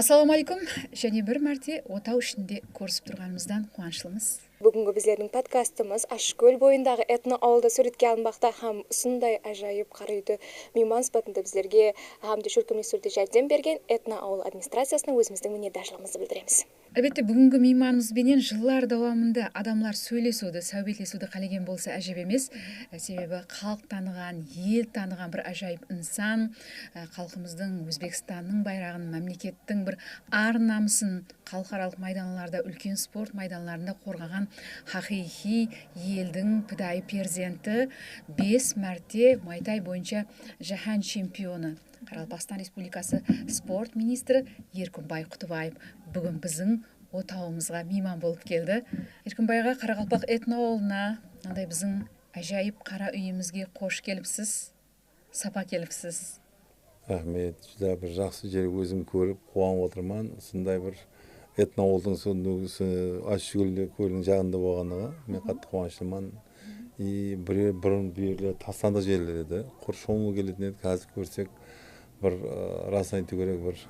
Ассаламу алейкум, және бір мәрте отау ішінде көрісіп тұрғанымыздан қуаныштымыз. Бүгінгі біздердің подкастымыз Ашкөл бойындағы этно ауылда суретке алынбақта һәм ұсындай ажайып қара үйді мейман сыпатында біздерге һәмде көркемдік сүрде жәрдем берген этно ауыл администрациясына өзіміздің minnетдаршылығымызды білдіреміз. Әлбетте, бүгінгі мейманымызбенен жылдар давамында адамлар сөйлесуді, сәубетлесуді қалеген болса әжеп емес. Себебі халық таныған, ел таныған бір ажайып инсан, халқымыздың, Өзбекстанның байрағын, мемлекеттің бір ар намысын халықаралық майданларда, үлкен спорт майданларында қорғаған хақиқи елдің пидайы перзенті, 5 мәрте Muay Thai бойынша жаһан чемпионы, Қарақалпақстан Республикасы спорт министрі Еркінбай Құтыбаев бүгін біздің отауымызға мейман болып келді. Еркінбайға, Қарақалпақ этно ауылына, мынандай біздің ажайып қара үйімізге қош келіпсіз, сапа келіпсіз. Рахмет, жүдә бір жақсы жер өзім көріп, қуанып отырман. Сондай бір этно ауылдың Ашкөл көлінің жағында болғанына мен қатты қуаныштыман. Бұрын бүйірлер тастандық жерлер еді. Құр шомыл келетін еді, қазір көрсек бір расын айту керек, бір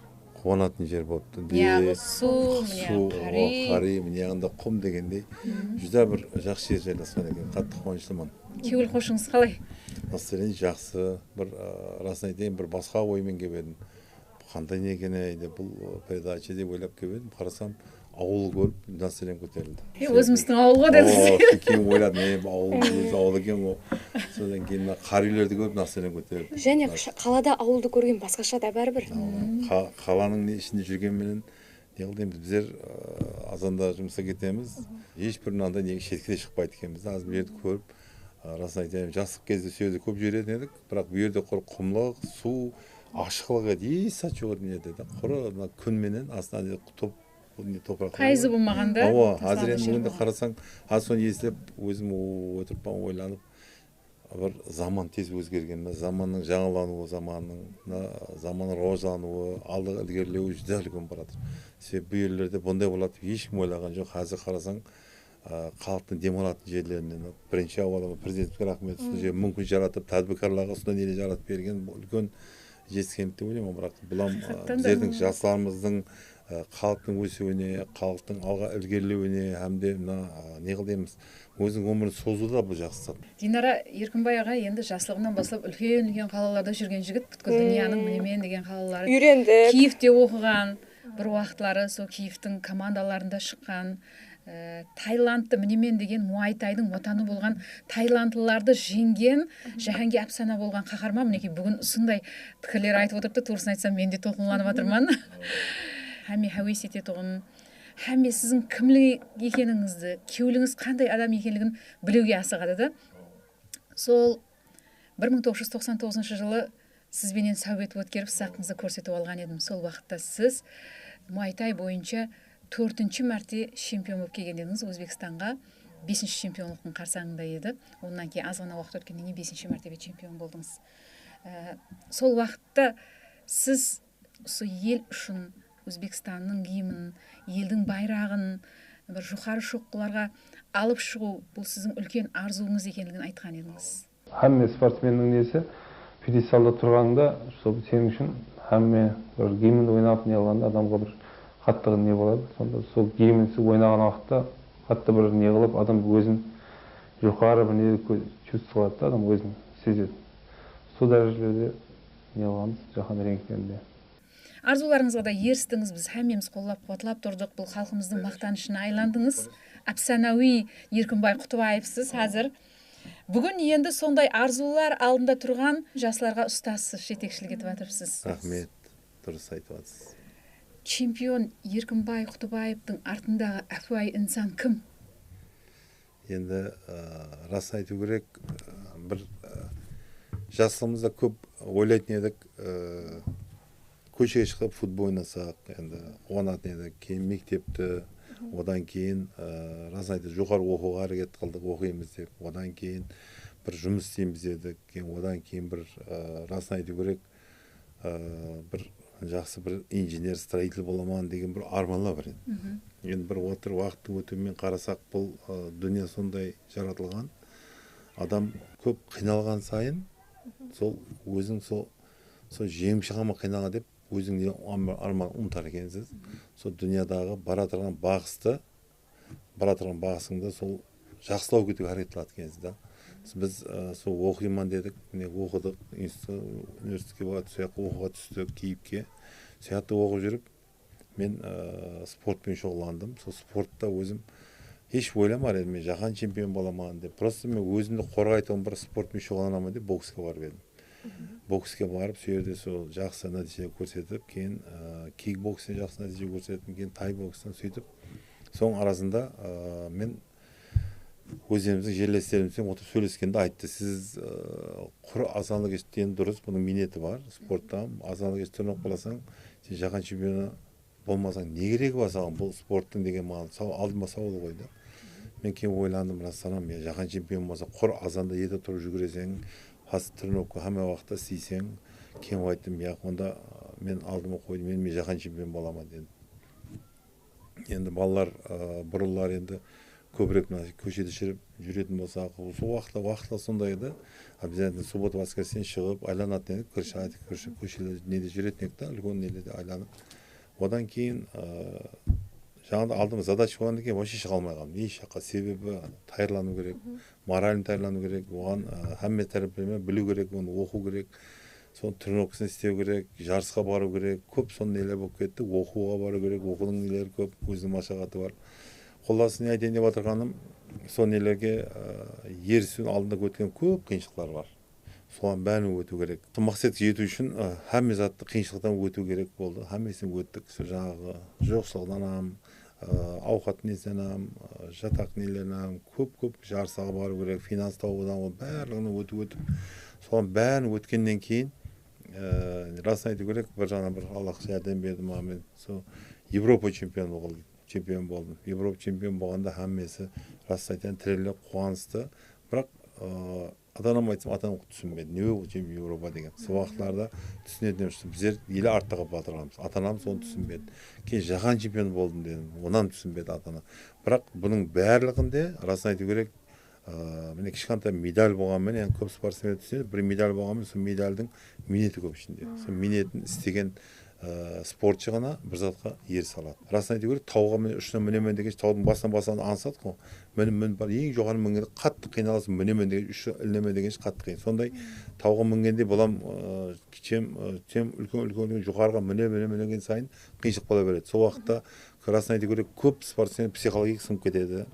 қуанатын жер болыпты. Су, қари, міне құм дегендей. Жүдә бір жақсы жер жайласқан екен, қатты қуаныштыман. Көңіл қошыңыз қалай? Мәселен, жақсы, бір расын айтайын, бір басқа оймен келдім. Қандай не екен еді, бұл передача деп ойлап келдім. Қарасам, ауыл көріп, мәселен көтерілді. Өзіміздің ауыл ғой дедіңіз. Кейін ойладым, ауыл екен ғой. Содан кейін қар үйлерді көріп, мәселен көтерілді. Және қалада ауылды көрген басқаша да бәрібір. Қаланың ішінде жүргенменен біздер азанда жұмысқа кетеміз. Ешбір мынандай неге шеткеде шықпайды екенбіз. Аз бір жерді көріп, расын айтайын, жастық кезде сөзді көп жүретін едік, бірақ бұл жерде құр құмлық, су, ашықлығы еш сәт жоқ еді. Құры күнменен астынан топырақ. Пайызы болмағанда. Азыр енді қарасаң, аз соны естіліп, өзім отырып ойланып, бір заман тез өзгерген, заманның жаңалануы, заманның рожалануы, алдыға ілгерілеуі жүдә үлкен барады. Себебі бұл жерлерде бұндай болады, ешкім ойлаған жоқ. Қазір қарасаң, халықтың демалатын жерлерінен бірінші ауылы президентке рахмет, мүмкін жаратып, тәдбіркарларға осындай неде жаратып берген үлкен жетістік деп ойлаймын. Бірақ бұлам біздердің жастарымыздың халықтың өсуіне, халықтың алға ілгерілеуіне, әмде не қылдаймыз, өзінің өмірін созуда бұл жақсы. Динара Еркінбай аға енді жаслығынан бастап үлкен қалаларда жүрген жігіт, бүткіл дүнияның мінемен деген қалалары. Үйренді. Киевте оқыған, бір уақытлары сол Киевтің командаларында шыққан, Таиландты мінемен деген Muay Thai'дың отаны болған таиландыларды жеңген, жаһанге әпсана болған қаһарман. Мінекей бүгін сондай пікірлер айтып отырыпты. Турасын айтсам, мен де толқынланып жатырмын. Хәме хәуес ететұғын, хәме сіздің кімлік екеніңізді, кеуіліңіз қандай адам екенлігін білуге асығады да. Сол 1999 жылы сізбенен сәубет өткеріп, сақыңызды көрсетіп алған едім. Сол уақытта сіз Muay Thai бойынша 4-ші мәрте чемпион болып келген едіңіз. Өзбекстанға 5-ші чемпионлықтың қарсаңында еді. Онан кейін аз ғана уақыт өткеннен кейін 5-ші мәртебе чемпион болдыңыз. Сол уақытта сіз осы ел үшін Өзбекстанның гимнін, елдің байрағын бір жұқары шоққыларға алып шығу, бұл сіздің үлкен арзуыңыз екенлігін айтқан едіңіз. Әмме спортсменнің несі, пьедесталда тұрғанда, сенің үшін әмме бір гимнді ойнап не алғанда адамға бір қаттығы не болады. Сонда сол гимнсі ойнаған уақытта қатты бір не қылып, адам өзін жұқары бір не чувствовалады, адам өзін сезеді. Сол дәрежелерде не алғанбыз жаһан реңктерінде. Арзуларыңызға да ерістіңіз, біз әмеміз қоллап қуатлап тұрдық, бұл халқымыздың мақтанышына айландыңыз. Әпсанауи Еркінбай Құтыбаевсыз қазір. Бүгін енді сондай арзулар алдында тұрған жасларға ұстазсыз, жетекшілік етіп жатырсыз. Рахмет, дұрыс айтып жатсыз. Чемпион Еркінбай Құтыбаевтың артындағы әфуай инсан кім? Енді рас айту керек, бір жасымызда көп ойлайтын едік, көшеге шығып футбол ойнасақ, енді қуанатын едік. Кейін мектепті, одан кейін рас айтып жоғары оқуға әрекет қылдық, оқимыз деп. Одан кейін бір жұмыс істейміз дедік. Одан кейін бір рас айту керек, бір жақсы бір инженер, строитель боламан деген бір арманлар бар еді. Енді бір уақыттың өтуімен қарасақ, бұл дүние сондай жаратылған. Адам көп қиналған сайын, сол өзің сол жеңіп шығама қиналған деп өзіңде арман ұмытар екенсіз. Сол дүниядағы бара тұрған бағысыңды сол жақсылау кетуге әрекет қылады екенсіз да. Біз сол оқимын дедік, міне оқыдық, университетке барып, сол жаққа оқуға түстік, Киевке. Сол жақта оқып жүріп, мен спортпен шұғылдандым. Сол спортта өзім еш ойламар едім, мен жаһан чемпион боламын деп. Просто мен өзімді қорғайтын бір спортпен шұғылданамын деп боксқа барып едім. Боксқа барып, сол жерде сол жақсы нәтиже көрсетіп, кейін кикбокстан жақсы нәтиже көрсеттім, кейін тай бокстан сөйтіп, соның арасында мен өздеріміздің жерлестерімізбен отырып сөйлескенде айтты, сіз құр азанлы кештен дұрыс, бұның минеті бар спортта, азанлы кеш тұрып қаласаң, сен жаһан чемпионы болмасаң не керегі бар саған, бұл спорттың деген маған алдыма сауал қойды. Мен кейін ойландым, рас санам, я жаһан чемпионы болса, құр азанда ерте тұрып жүгіресең, тренировка hamma vaqtda істесең, кейін айттым, яқ, онда мен алдыма қойдым, мен жаһан чемпион боламын дедім. Енді балалар бұрылар енді көбірек көшеде жүретін болса, сол уақытта сондай еді. Обязательно суббота воскресенье шығып, айланатын едік, көшелер неде жүретін едік та, үлкен нелерде айланып. Одан кейін жаңағыда алдыма задача қойғаннан кейін вообще шыға алмай қалдым. Еш жаққа, себебі даярлану керек, морально даярлану керек, оған hamma тәрбиені білу керек, оны оқу керек, соны тренировкасын істеу керек, жарысқа бару керек, көп сон нелер болып кетті, оқуға бару керек, оқудың нелері көп, өзінің машақаты бар. Қолдасын не айтайын деп отырғаным, сон нелерге ерісудің алдында өткен көп қиыншылықтар бар. Соған бәрін өту керек. Мақсатқа жету үшін hamma затты қиыншылықтан өту керек болды. Hammasini өттік. Жаңағы жоқшылықтан ауқат несінен жатақ нелерінен көп жарысаға бару керек, финанс тауыдан барлығын өтіп, соған бәрін өткеннен кейін расын айту керек, бір жағынан бір Аллах жәрдем берді маған, мен сол Европа чемпионы болдым. Европа чемпион болғанда hamması расын айтайын тіреліп қуанысты, бірақ ата-анам айтсам, ата-анам түсінбеді, не ол Европа деген. Сол уақытларда түсінетін емеспін, біздер елі артқа батырғанбыз. Ата-анам соны түсінбеді. Кейін жаһан чемпионы болдым дедім, онан түсінбеді ата-ана. Бірақ бұның барлығында расын айту керек, міне кішкентай медаль болғанмен, көп спортсмен түсінеді, бір медаль болғанмен, сол медальдің минеті көп ішінде. Сол минетін істеген спортшы ғана бір затқа еріс алады. Расын айту керек, тауға мен ұшына мінемен деген таудың басынан аңсады ғой. Мен бар ең жоғары мінгенде қатты қиналасың, мінемен деген ұшы ілінемен деген қатты қиын. Сондай тауға мінгенде болам үлкен жоғарыға мінеген сайын қиыншылық бола береді. Сол уақытта расын айту керек, көп спортсмен психологик сынып кетеді.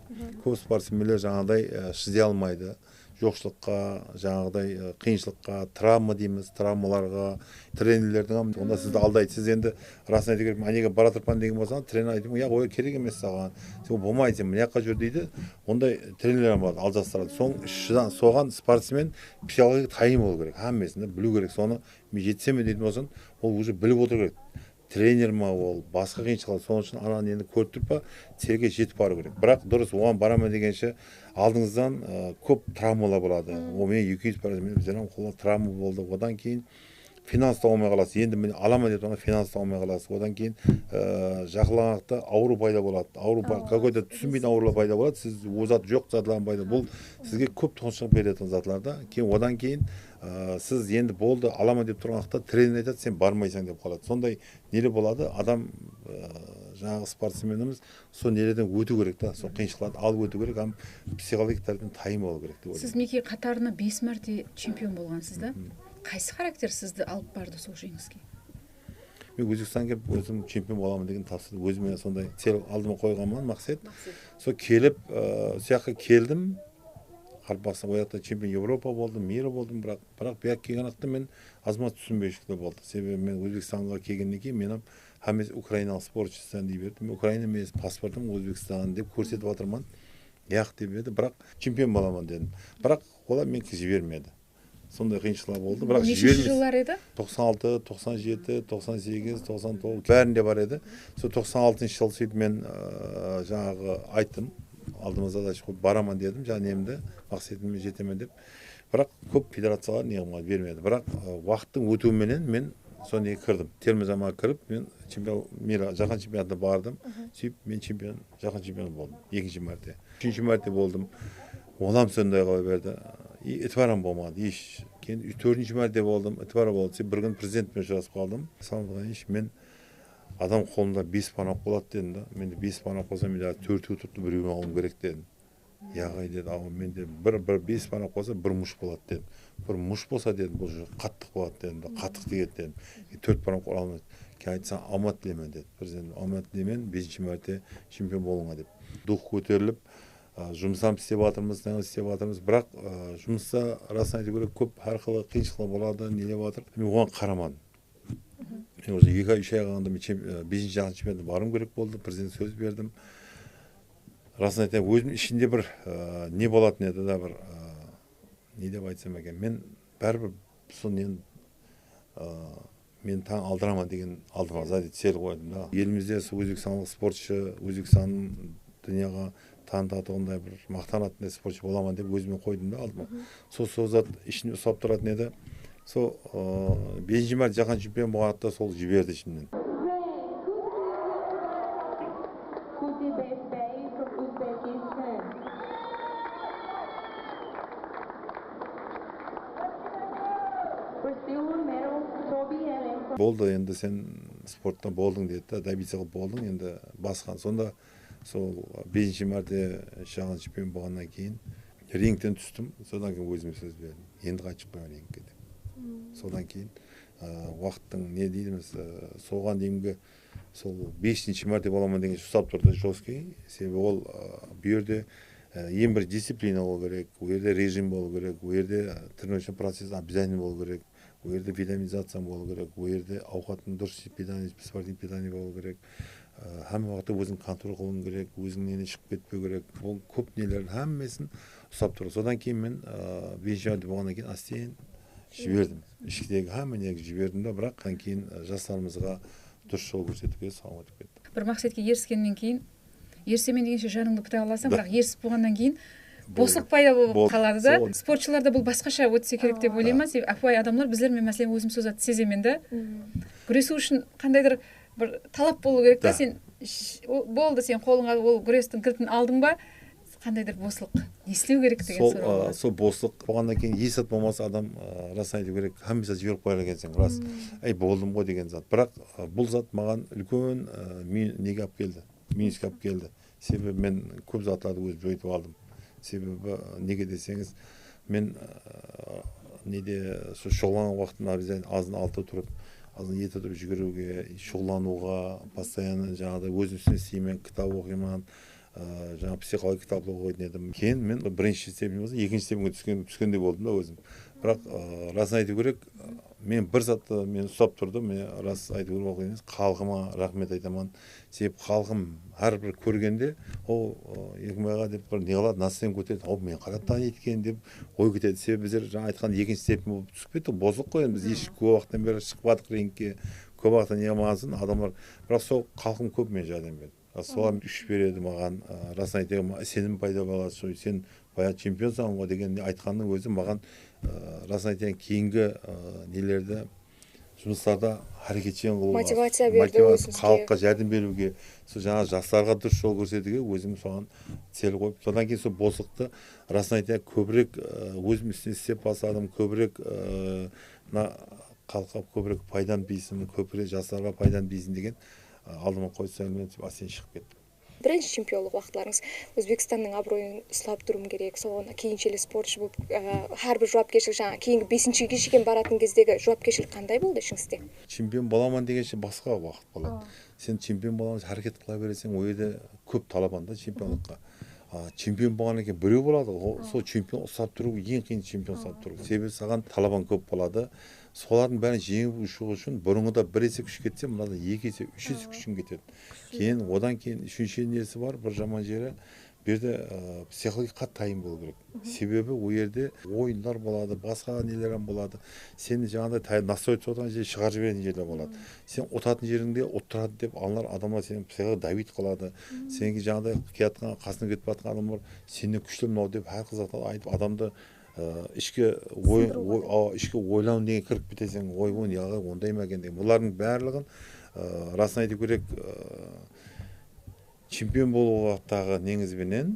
Көп спортсмендер жаңағыдай шыдай алмайды. Жоқшылыққа, жаңағыдай қиыншылыққа, травма дейміз, травмаларға, тренерлердің онда сізді алдайды. Сіз енді расын айту керек, анеге бара тұрпан деген болсаң, тренер айтып, я ой керек емес саған. Сен болмайды, сен мына жаққа жүр дейді. Ондай тренерлер бар, алжастырады. Соған спортсмен психологик дайын болу керек. Hammasını білу керек. Соны мен жетсем дейтін болсаң, ол уже біліп отыру керек. Тренер ма ол, басқа қиыншылық, соның үшін ананы енді көріп тұрып па, серге жетіп бару керек. Бірақ дұрыс, оған барамын дегенше алдыңыздан көп травмалар болады. О, мен 200 барамын, біздердің қолда травма болды. Одан кейін финанс алмай қаласыз. Енді мен аламын деп тұрған финанс алмай қаласыз. Одан кейін жақылаңақта ауру пайда болады. Какой-то түсінбейтін аурулар пайда болады. Сіз озат жоқ затлардан пайда. Бұл сізге көп тұншық беретін затларда. Одан кейін сіз енді болды аламын деп тұрған уақытта тренер айтады, сен бармайсың деп қалады. Сондай нелер болады. Адам жаңағы спортсменіміз сол нелерден өту керек та, сол қиыншылықтарды алып өту керек, психологик тарапынан дайын болу керек деп ойлаймын. Сіз Меке қатарына 5 мәрте чемпион болғансыз да? Қайсы характер сізді алып барды сол жеңіске? Мен Өзбекстанға келіп өзім чемпион боламын деген тапсырды. Өзіме сондай цел алдыма қойғанмын, мақсат. Сол келіп, сол жаққа келдім. Қарбақсан ояқта чемпион Европа болдым, мира болдым, бірақ бұяқ келген уақытта мен азамат түсінбеушілікте болды. Себебі мен Өзбекстанға келгеннен кейін мен hamması Украиналық спортшысынан дей бердім. Украина емес, паспортым Өзбекстан деп көрсетіп отырмын. Яқ деп еді, бірақ чемпион боламын дедім. Бірақ олар мен жібермеді. Сондай қиыншылықтар болды, бірақ жібермеді. Неше жылдар еді? 96, 97, 98, 99 бәрінде бар еді. Сол 96 жыл сөйтіп мен жаңағы айттым. Алдыма задача қойып барамын дедім, немді мақсатыма жетемін деп. Бірақ көп федерациялар неғымға бермеді. Бірақ уақыттың өтуіменен мен соны кірдім. Термизамға кіріп, мен жаһан чемпионатына бардым. Сөйтіп мен жаһан чемпионы болдым. 2-ші мәрте. 3-ші мәрте болдым. Онам сондай қала берді. Итварам болмады. кейін 4-ші мәрте болдым, ітбара болды. Бір күн президентпен ұшырасып қалдым. Салдыған еш мен адам қолында 5 панақ болады дедім да. Менде 5 панақ болса, мен 4-ті тұрды, біреуін алуым керек дедім. Яғай деді, ал менде бір 5 панақ болса, бір мұш болады дедім. Бір мұш болса дедім, бұл қаттық болады дедім, қаттық деген дедім. 4 панақ алмайды. Кейін айтсаң, алмат тілемен деді. Президент, алмат тілемен 5-ші мәрте чемпион болуыңа деп. Дух көтеріліп, жұмыстан істеп жатырмыз, бірақ жұмыста расын айту керек, көп әрқылы қиыншылық болады, нелеп жатыр. Мен оған қарамадым. Мен осы 2-3 ай қалғанда мен 5-ші жағы чемпионатқа баруым керек болды, президент сөз бердім. Расын айтайын, өзім ішінде бір не болатын еді да, бір не деп айтсам екен, мен бәрібір соны мен таң алдырамын деген алдыма задет сел қойдым да. Елімізде өзбекстандық спортшы, Өзбекстанның дүнияға танытатындай бір мақтанатындай спортшы боламын деп өзіме қойдым да алдыма. Сол зат ішінде ұстап тұратын еді. Сол 5-ші мәрте жаһан чемпионы болғанда сол жіберді ішімнен. Болды, енді сен спортта болдың деді да, добиться қылып болдың, енді басқан. Сонда сол 5-ші мәрте жаһан чемпионы болғаннан кейін рингтен түстім. Содан кейін өзіме сөз бердім. Енді қайтып қоямын рингке деп. Содан кейін уақыттың не дейміз, соған дейінгі сол 5-ші мәрте боламын деген ұстап тұрды жесткий. Себебі ол бұл жерде ең бір дисциплина болу керек, ол жерде режим болу керек, ол жерде тренировочный процесс обязательно болу керек, ол жерде витаминизация болу керек, ол жерде ауқаттың дұрыс питание, спортивный питание болу керек. හැම уақытта өзің контроль қылуың керек, өзің нені шығып кетпеу керек. Ол көп нелердің හැммесін ұстап тұр. Содан кейін мен 5-ші мәрте болғаннан кейін астен жібердім. Ішкідегі හැмме неге жібердім да, бірақ кейін жастарымызға дұрыс жол көрсетуге салып өтіп кетті. Бір мақсатқа еріскеннен кейін, ерсемен дегенше жарыңды құтай аласың, бірақ ерісіп болғаннан кейін босық пайда болып қалады да. Спортшыларда бұл басқаша өтсе керек деп ойлаймын. Апай адамлар біздер, мен мәселен өзім сөзатты сеземен да. Күресу үшін қандайдыр бір талап болу керек та, сен болды, сен қолыңа ол күрестің кілтін алдың ба, қандайдыр босылық не істеу керек деген сұрау. Сол босылық болғаннан кейін есат болмаса адам расын айту керек, хаммаса жіберіп қояр екенсің, рас. Болдым ғой деген зат. Бірақ бұл зат маған үлкен неге алып келді, минусқа алып келді. Себебі мен көп затларды өзім жойтып алдым. Себебі неге десеңіз, мен неде шоғланған уақытын обязательно азын алты тұрып, азын еті тұрып жүгіруге, шоғлануға, постоянно жаңағыдай өзім үстіне істеймін, кітап оқимын, жаңа психология кітап оқитын едім. Кейін мен бірінші степень болса, екінші степенге түскендей болдым да өзім. Бірақ расын айту керек, мен бір затты мен ұстап тұрдым, мен рас айту керек емес, халқыма рахмет айтамын. Себебі халқым әрбір көргенде, ол Еркінбайға деп бір не қылады, настроение көтереді, ал мен қалай таниды екен деп ой кетеді. Себебі біздер жаңа айтқан екінші степень болып түсіп кетті, бозық қой, біз еш көп уақыттан бері шықпадық рингке, көп уақыттан не қылмағансын адамдар, бірақ сол халқым көп мен жәрдем берді. Солар күш береді маған, расын айтайын, сенім пайда болады, сен баяғы чемпионсың ғой деген айтқанның өзі маған расын айтайын кейінгі нелерді жұмыстарда әрекетшен қылуға, мотивация берді өзіңізге, халыққа жәрдем беруге, сол жаңа жастарға дұрыс жол көрсетуге өзім соған цел қойып, содан кейін сол босықты расын айтайын көбірек өзім үстіне істеп бастадым, көбірек халыққа көбірек пайдам тисін, көбірек жастарға пайдам тисін деген алдыма қойсам мен астен шығып кеттім. Бірінші чемпионлық уақытларыңыз Өзбекстанның абыройын ұстап тұруым керек, соған кейіншелі спортшы болып, әрбір жауапкершілік жаңа кейінгі 5-шіге шейін баратын кездегі жауапкершілік қандай болды ішіңізде? Чемпион боламын дегенше басқа уақыт болады. Сен чемпион боламын, әрекет қыла бересің, ол жерде көп талабан да чемпионлыққа. Чемпион болғаннан кейін біреу болады, сол чемпион ұстап тұру ең қиын чемпион ұстап тұру. Себебі саған талабан көп болады. Солардың бәрін жеңіп шығу үшін бұрынғыда бір есе күш кетсе, мынада екі есе, үш есе күшің кетеді. Кейін одан кейін үшінші несі бар, бір жаман жері, берде психология қатты дайын болу керек. Себебі ол жерде ойындар болады, басқа нелер болады. Сені жаңағыдай настроить отырған жерде шығарып жіберетін жерлер болады. Сен ұтатын жеріңде ұттырады деп адамдар сені психология давить қылады. Сенге жаңағыдай келатқан қасына кетіп жатқан адамдар сені күшті мынау деп әр қызды айтып адамды ішкі ойлау деген кіріп кетесің, ой ондай ма екен деген. Бұлардың барлығын расын айту керек, чемпион болуғақтағы неңізбенен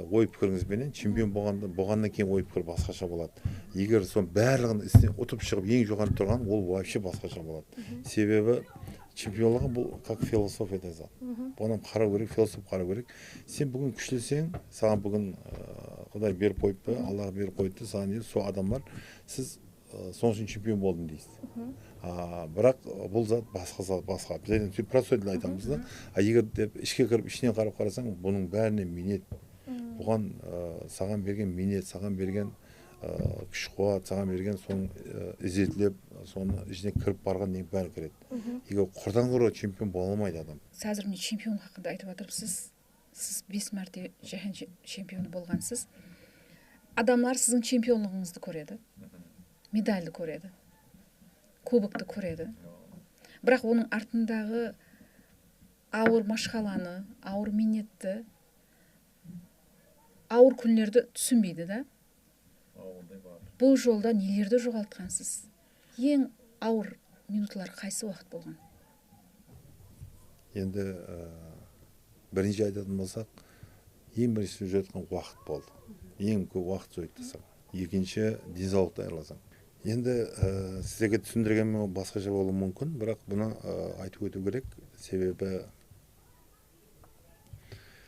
ой пікіріңізбенен чемпион болғаннан кейін ой пікір басқаша болады. Егер соның барлығын істен ұтып шығып ең жоғары тұрған, ол вообще басқаша болады. Себебі чемпионлығы бұл как философия зат. Бұны қарау керек, философ қарау керек. Сен бүгін күшлесең, саған бүгін Құдай беріп қойыпты, Аллах беріп қойыпты, саған дейді, сол адамдар сіз соның үшін чемпион болдым дейсіз. Бірақ бұл зат басқа. Біз процедурды айтамыз да. Егер деп ішке кіріп ішіне қарап қарасаң, бұның бәріне минет. Бұған саған берген минет, саған берген күш қуат, саған берген соны ізетілеп, соны ішіне кіріп барған нең бәрі кіреді. Егер құрдан құры чемпион бола алмайды адам. Қазір мен чемпион хақында айтып отырсыз. Сіз 5 мәрте жаһан чемпионы болғансыз. Адамлар сіздің чемпионлығыңызды көреді. Медальді көреді. Кубокты көреді. Бірақ оның артындағы ауыр машқаланы, ауыр минетті, ауыр күндерді түсінбейді да. Бұл жолда нелерді жоғалтқансыз? Ең ауыр минутлар қайсы уақыт болған? Енді бірінші айтатын болсақ, ең бірінші жатқан уақыт болды. Ең көп уақыт жойттысың. Екінші денсаулықты айласың. Енді сіздерге түсіндіргенмен басқаша болуы мүмкін, бірақ бұны айтып өту керек. Себебі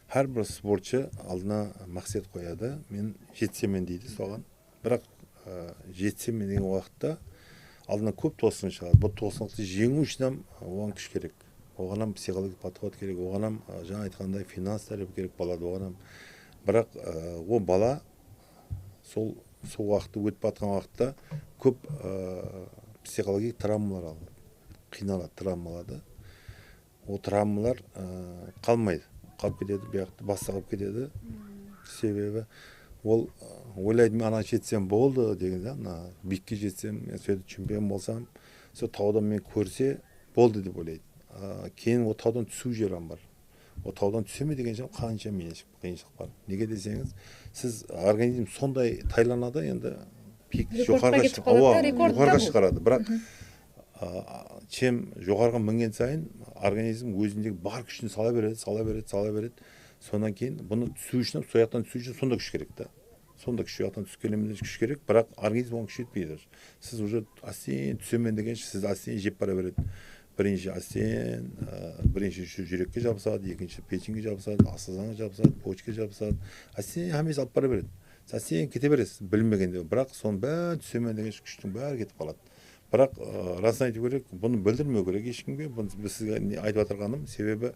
әрбір спортшы алдына мақсат қояды. Мен жетсемін дейді соған. Бірақ жетсемін деген уақытта алдына көп тосын шығады. Бұл тосынлықты жеңу үшін оған күш керек. Оған психологиялық подход керек. Оған жаңа айтқандай финанс тәрбие керек болады. Оған бірақ ол бала сол уақытты өтіп жатқан уақытта көп психологиялық травмалар алады. Қиналады, травмалады. Ол травмалар қалмайды. Қалып кетеді, басқа қалып кетеді. Себебі ол ойлайды, мен ана жетсем болды деген да, биікке жетсем, сөйтіп чемпион болсам, сол таудан мен көрсе болды деп ойлайды. Кейін ол таудан түсу жерім бар. Ол таудан түсеме деген жан қанша қиыншылық бар. Неге десеңіз, сіз организм сондай тайланады, енді пик жоғарға шығарады. Бірақ чем жоғарға мінген сайын организм өзіндегі бар күшін сала береді. Сонан кейін бұны түсу үшін, сояқтан түсу үшін сонда күш керек та. Сонда күш жоқтан түскенімде күш керек, бірақ организм оған күш етпейді. Сіз уже астен түсемен деген сіз астен жеп бара береді. Бірінші астен, бірінші жүрекке жабысады, екінші печенге жабысады, асқазанға жабысады, почкаға жабысады. Астен әмес алып бара береді. Астен кете бересіз, білмегенде. Бірақ соның бәрі түсемен деген күштің бәрі кетіп қалады. Бірақ расын айту керек, бұны білдірмеу керек ешкімге. Бұны сізге айтып отырғаным, себебі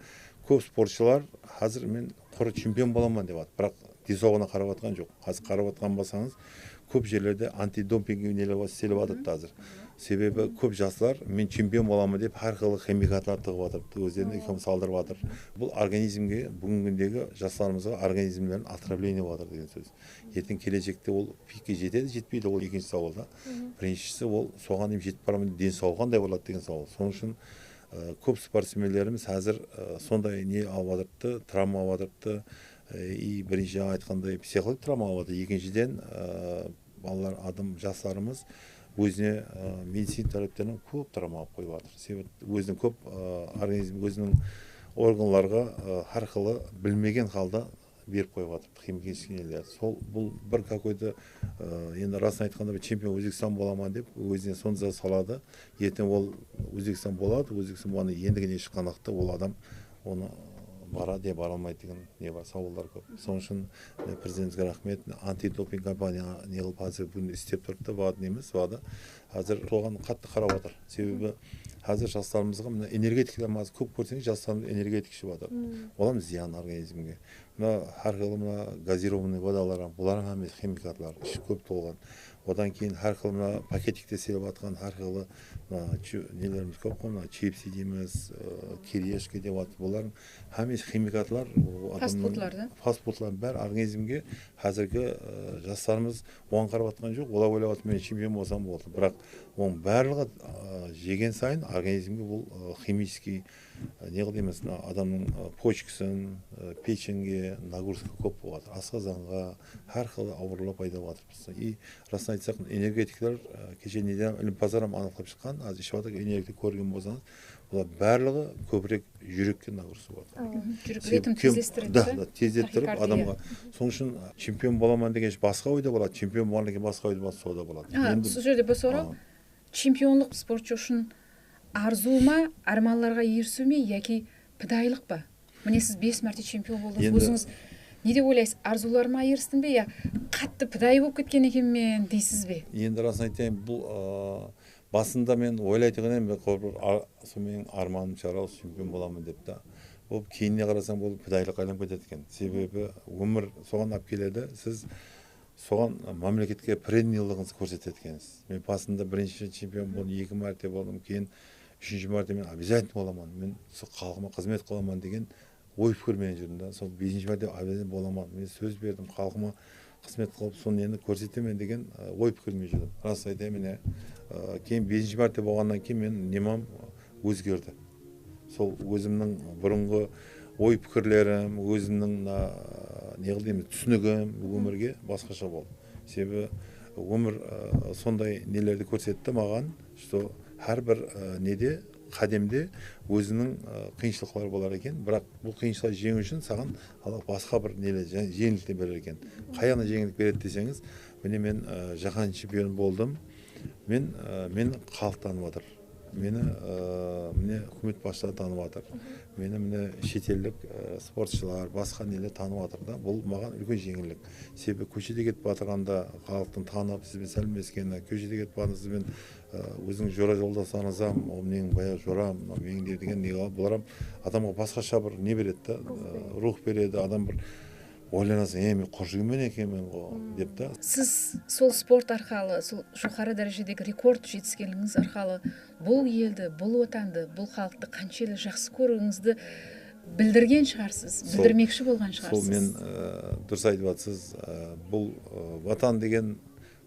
көп спортшылар қазір мен құр чемпион боламын деп жатыр. Бірақ денсаулығына қарап жатқан жоқ. Қазір қарап жатқан болсаңыз, көп жерлерде антидопинг нелер істеліп жатыр қазір. Себебі көп жастар мен чемпион боламын деп әрқилы химикаттар тығып жатыр, өздеріне екеуміз салдырып жатыр. Бұл организмге, бүгінгідегі жастарымызға организмдерін отравление жатыр деген сөз. Ертең келешекте ол пикке жетеді, жетпейді, ол екінші сауал да. Біріншісі ол соған дейін жетіп барамын, денсаулығы қандай болады деген сауал. Соның үшін көп спортсмендеріміз қазір сондай не алып жатырды, травма алып жатырды. И бірінші айтқандай психологиялық травма алып жатыр. Екіншіден балалар, жастарымыз өзіне медицина талаптерінен көп травма алып қойып жатыр. Себебі өзінің көп организм, өзінің органларға арқылы білмеген халда беріп қойып жатыр химический нелер. Сол бұл бір какой-то енді расын айтқанда чемпион Өзбекстан боламын деп өзіне сонда салады. Ертең ол Өзбекстан болады, Өзбекстан болғанда ендігіне шыққан уақытта ол адам оны бара деп бара алмайды деген не бар, сауалдар көп. Соның үшін президентімізге рахмет, антидопинг компания не қылып қазір бүгін істеп тұрды, бады неміз, бады. Қазір соған қатты қарап жатыр. Себебі қазір жастарымызға мына энергетикалар көп көрсеңіз, жастарымыз энергетик ішіп жатыр. Олар зиян организмге. Мына әрқилы мына газированный водалар, бұлардың емес химикатлар іші көп толған. Одан кейін әрқилы мына пакетикте селіп жатқан әрқилы нелеріміз көп қой, чипсы дейміз, кириешки деп жатыр. Бұлардың әмес химикатлар, фастфудлар бәрі организмге қазіргі жастарымыз оған қарап жатқан жоқ. Олар ойлап жатыр, мен чемпион болсам болды. Бірақ оның барлығы жеген сайын организмге бұл химический не қыл дейміз, адамның почкасын, печенге, міне нагрузка көп болып жатыр, асқазанға әрқилы аурулар пайда болып жатыр. И расын айтсақ, энергетикалар кеше неден Олимпиададан анықтап шыққан, аз ішіп жатыр энергетик көрген болсаңыз, олар барлығы көбірек жүрекке нагрузка болады. Жүрек ритм тездестіреді. Да, тездеттіріп адамға. Соның үшін чемпион боламын деген басқа ойда болады, чемпион боламын деген басқа ойда болады. Сол жерде бір сұрау, чемпионлық спортшы үшін арзу ма, арманларға ерісу ме, яки пыдайлық па? Міне сіз 5 мәрте чемпион болдыңыз, өзіңіз не деп ойлайсыз, арзуларыма ерістім бе, я қатты пыдай болып кеткен екенмен дейсіз бе? Енді расын айтайын, бұл басында мен ойлайтын едім, менің арманым шығар, чемпион боламын деп та. Ол кейініне қарасаң, бұл пыдайлық айланып кетеді екен. Себебі өмір соған алып келеді, сіз соған мемлекетке преданныйлығыңызды көрсетеді екенсіз. Мен басында бірінші чемпион болдым, 2 мәрте болдым, кейін 3-ші мәрте мен обязательно боламын, мен сол халқыма қызмет қыламын деген ой пікірмен жүрдім да. Сол 5-ші мәрте обязательно боламын, мен сөз бердім, халқыма қызмет қылып, соны енді көрсетемін деген ой пікірмен жүрдім. Рас айтайын, кейін 5-ші мәрте болғаннан кейін мен немам өзгерді. Сол өзімнің бұрынғы ой пікірлерім, өзімнің түсінігім өмірге басқаша болды. Себебі өмір сондай нелерді көрсетті маған, что әрбір неде, қадемде өзінің қиыншылықтары болар екен, бірақ бұл қиыншылықты жеңу үшін саған Аллах басқа бір жеңілдік берер екен. Қаяғына жеңілдік береді десеңіз, міне мен жаһан чемпионы болдым. Мен халық танып жатыр. Мені міне үкімет басшылары танып жатыр. Мені міне шетелдік спортшылар, басқа нелер танып жатыр да. Бұл маған үлкен жеңілдік. Себебі көшеде кетіп жатқанда халықтың танып, сізбен сәлемдескені, көшеде кетіп жатқанда сізбен өзің жора жолдасаңызам, ол менің баяғы жорам, менің деген не қалып, бұлар адамға басқаша бір не береді да, рух береді, адам бір ойланасың, мен құр жүрген екенмін деп та. Сіз сол спорт арқалы, сол жоғары дәрежедегі рекорд жетіскеніңіз арқалы бұл елді, бұл отанды, бұл халықты қаншелі жақсы көруіңізді білдірген шығарсыз, білдірмекші болған шығарсыз. Сол мен дұрыс айтып жатсыз, бұл ватан деген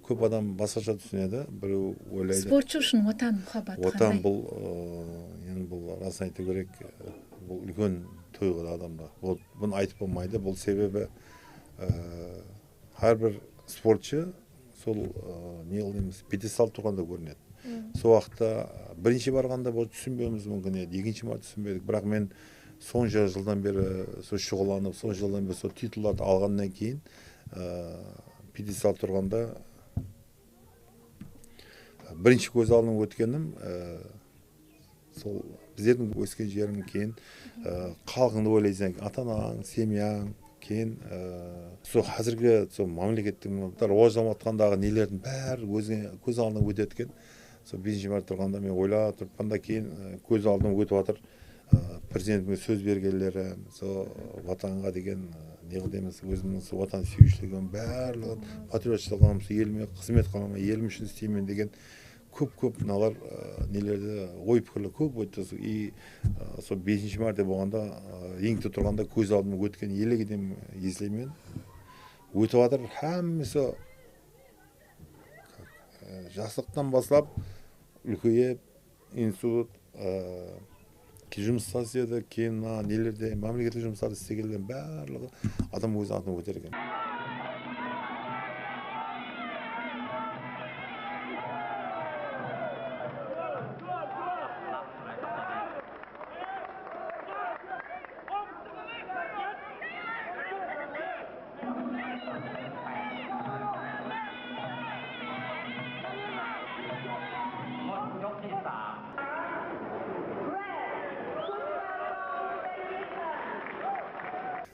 көп адам басқаша түсінеді. Біреу ойлайды. Спортшы үшін отан мұхаббат қандай? Отан бұл, енді бұл расын айту керек, бұл үлкен тойғыда адамда. Бұны айтып болмайды. Бұл себебі әрбір спортшы сол не қылдаймыз, пьедестал тұрғанда көрінеді. Сол уақытта бірінші барғанда бұл түсінбеуіміз мүмкін еді, екінші бар түсінбедік. Бірақ мен сонша жылдан бері сол шұғыланып, сонша жылдан бері сол титулдарды алғаннан кейін пьедестал тұрғанда бірінші көз алдым өткенім сол біздердің өскен жерің кейін халқыңды ойлайсың, ата-анаң, семьяң, кейін сол қазіргі сол мемлекеттің рождалып жатқандағы нелердің бәрі өзіңе көз алдыңа өтеді екен. Сол 5-ші мәрте тұрғанда мен ойлап тұрып, кейін көз алдыма өтіп жатыр президентіме сөз бергендері, сол ватанға деген не қылдаймыз, өзімнің сол ватан сүйушілігім барлығын, патриотшылығым, еліме қызмет қыламын, елім үшін істеймін деген көп мыналар нелерді ой пікірлер көп өтті. И сол 5-ші мәрте болғанда рингте тұрғанда көз алдыма өткен елегіден есілеймен өтіп жатыр. Әмісі жасықтан бастап үлкейіп институт жұмыс істеді, кейін нелерде мемлекеттік жұмыстарды істегендер барлығы адам өз атына көтерген.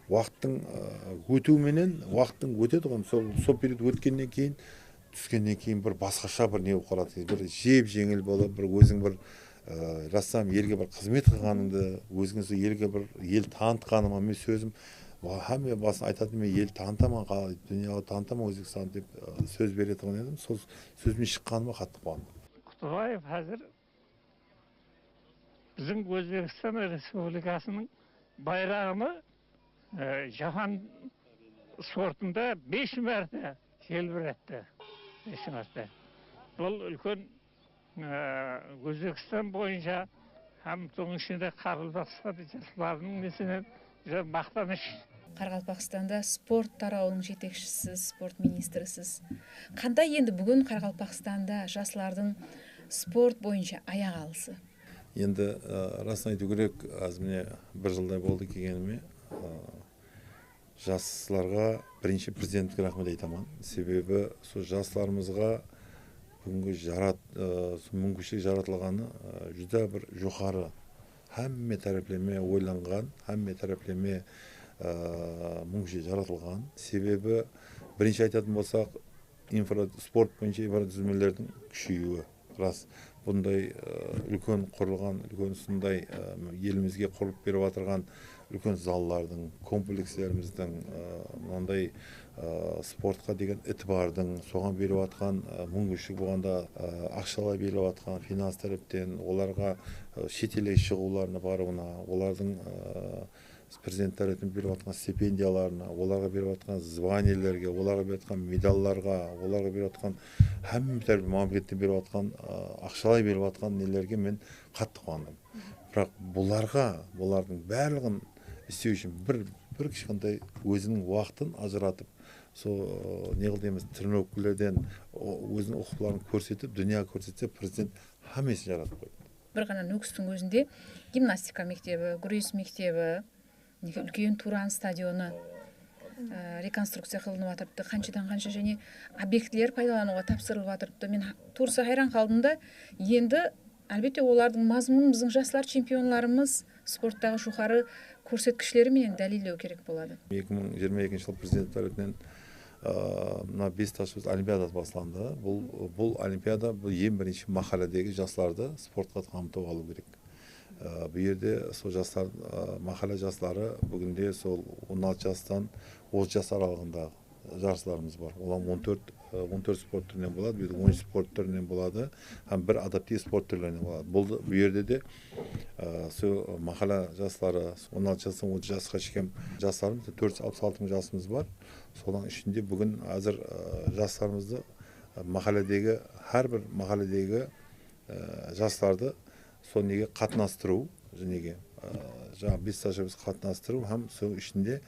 Уақыттың өтуіменен, уақыттың өтеді ғой, сол период өткеннен кейін, түскеннен кейін бір басқаша бір не болып қалады, бір жеп-жеңіл болып, бір өзің бір рассам елге бір қызмет қылғаныңды, өзіңе сол елге бір ел танытқаныма, мен сөзім, һәм басын айтатын, мен ел танытамын, дүнияға танытамын Өзбекстан деп сөз беретін едім, сол сөзіме шыққаныма қатты қуандым. Құттыбаев қазір біздің Өзбекстан Республикасының байрағыны жаһан спортында 5 мәрте желбіретті. 5 мәрте. Бұл үлкен Өзбекстан бойынша һәм соның ішінде Қарулы жастардың несінен мақтаныш. Қарақалпақстанда спорт тарауының жетекшісіз, спорт министрісіз. Қандай енді бүгін Қарақалпақстанда жастардың спорт бойынша аяқ алысы? Енді расын айту керек, аз міне бір жылдай болды келгеніме, жастарға бірінші президентке рахмет айтамын. Себебі сол жастарымызға бүгінгі мүмкіншілік жаратылғаны жүдә бір жоғары, әмме тараплеме ойланған, әмме тараплеме мүмкіншілік жаратылған. Себебі бірінші айтатын болсақ, спорт бойынша инфратүзілмелердің күшеюі. Рас, бұндай үлкен құрылған, үлкен сондай елімізге құрылып беріп отырған үлкен заллардың, комплекстеріміздің, мынандай спортқа деген ітбардың, соған беріп жатқан мүмкіншілік болғанда ақшалай беріп жатқан финанс тараптан, оларға шетелге шығуларына баруына, олардың президент тарапынан беріп жатқан стипендияларына, оларға беріп жатқан званиелерге, оларға беріп жатқан медальларға, оларға беріп жатқан мемлекеттен беріп жатқан ақшалай беріп жатқан нелерге мен қатты қуандым. Бірақ бұлардың барлығын істеу үшін бір кішкентай өзінің уақытын ажыратып, сол неғыл тренировкалерден өзінің ұқыптыларын көрсетіп, дүния көрсетсе, президент хамесын жаратып қойды. Бір ғана Нүкістің өзінде гимнастика мектебі, күрес мектебі, үлкен Туран стадионы реконструкция қылынып жатырыпты, қаншадан-қанша және объектілер пайдалануға тапсырылып жатырыпты. Мен туысы хайран қалдым да, енді әлбетте олардың мазмұнын біздің жастар чемпионларымыз спорттағы жоғары көрсеткіштері менен дәлелдеу керек болады. 2022 жыл президент тарапынан мына 5 ташыбыз олимпиадасы басталды. Бұл олимпиада ең бірінші махалладегі жастарды спортқа қамтып алу керек. Бұл жерде сол жастар, махалла жастары бүгінде сол 16 жастан 30 жас аралығындағы жарыстарымыз бар. Олар 14 спорт түрінен болады, 13 спорт түрінен болады, һәм бір адаптив спорт түрлерінен болады. Бұл жерде де сол махалла жастары 16 жастан 30 жасқа шейін жастарымыз 466 мың жасымыз бар. Соның ішінде бүгін әзір жастарымызды махалладегі, әрбір махалладегі жастарды сонеге қатынастыру, жаңа 5 ташыбыз қатынастыру, һәм сол ішінде